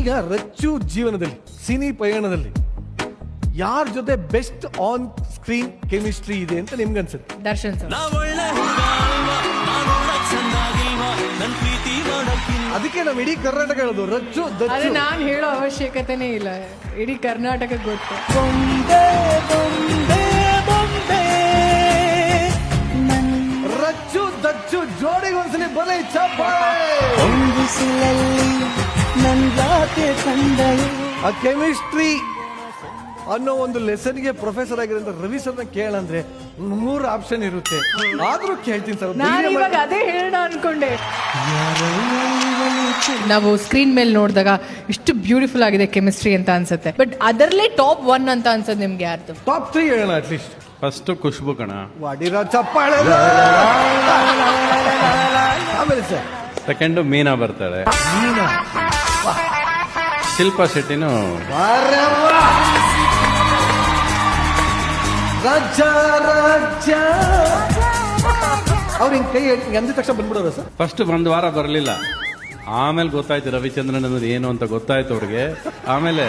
ಈಗ ರಚ್ಚು ಜೀವನದಲ್ಲಿ ಸಿನಿ ಪಯಣದಲ್ಲಿ ಯಾರ ಜೊತೆ ಬೆಸ್ಟ್ ಆನ್ ಸ್ಕ್ರೀನ್ ಕೆಮಿಸ್ಟ್ರಿ ಇದೆ ಅಂತ ನಿಮ್ಗೆ ಅನ್ಸುತ್ತೆ? ದರ್ಶನ್ ಸರ್. ಅದಕ್ಕೆ ನಾವು ಇಡೀ ಕರ್ನಾಟಕ ಹೇಳೋದು ರಚ್ಚು ಅದೇ ದಚ್ಚು. ನಾನು ಹೇಳೋ ಅವಶ್ಯಕತೆನೇ ಇಲ್ಲ, ಇಡೀ ಕರ್ನಾಟಕಕ್ಕೆ ಗೊತ್ತು. ರಚ್ಚು ದಚ್ಚು ಜೋಡಿಗೆ ಒಂದ್ಸಲಿ ಬಲೆ ಚಪ್ಪಾಳೆ. ಆ ಕೆಮಿಸ್ಟ್ರಿ ಅನ್ನೋ ಒಂದು ಲೆಸನ್ಗೆ ಪ್ರೊಫೆಸರ್ ಆಗಿರೋ ರವಿ ಸರ್ನ ಕೇಳಂದ್ರೆ 3 ಆಪ್ಷನ್ ಇರುತ್ತೆ. ಆದ್ರೂ ಕೇಳ್ತೀನಿ ಸರ್. ನಾನು ಇವಾಗ ಅದೇ ಹೇಳೋಣ ಅನ್ಕೊಂಡೆ. ನಾವು ಸ್ಕ್ರೀನ್ ಮೇಲೆ ನೋಡಿದಾಗ ಇಷ್ಟು ಬ್ಯೂಟಿಫುಲ್ ಆಗಿದೆ ಕೆಮಿಸ್ಟ್ರಿ ಅಂತ ಅನ್ಸುತ್ತೆ. ಬಟ್ ಅದರಲ್ಲೇ ಟಾಪ್ 1 ಅಂತ ಅನ್ಸೋದು ನಿಮ್ಗೆ ಯಾರ್ದು? ಟಾಪ್ 3 ಹೇಳೋಣ ಅಟ್ಲೀಸ್ಟ್. ಫಸ್ಟ್ ಖುಷ್ಬು ಕಣ, ವಾಡಿರ ಚಪ್ಪಾಳೆ. ಆಮೇಲೆ ಸರ್ ಸೆಕೆಂಡು ಮೀನಾ ಬರ್ತಾಳೆ, ಶಿಲ್ಪಾ ಶೆಟ್ಟಿನೂ ರಾಜ ರಾಜ ಅವ್ರ ಹಿಂಗ್ ಕೈ ಅಂದಿದ ತಕ್ಷಣ ಬಂದ್ಬಿಡೋದ ಸರ್? ಫಸ್ಟ್ 1 ವಾರ ಬರಲಿಲ್ಲ, ಆಮೇಲೆ ಗೊತ್ತಾಯ್ತು ರವಿಚಂದ್ರನ್ ಅನ್ನೋದು ಏನು ಅಂತ ಗೊತ್ತಾಯ್ತು ಅವ್ರಿಗೆ. ಆಮೇಲೆ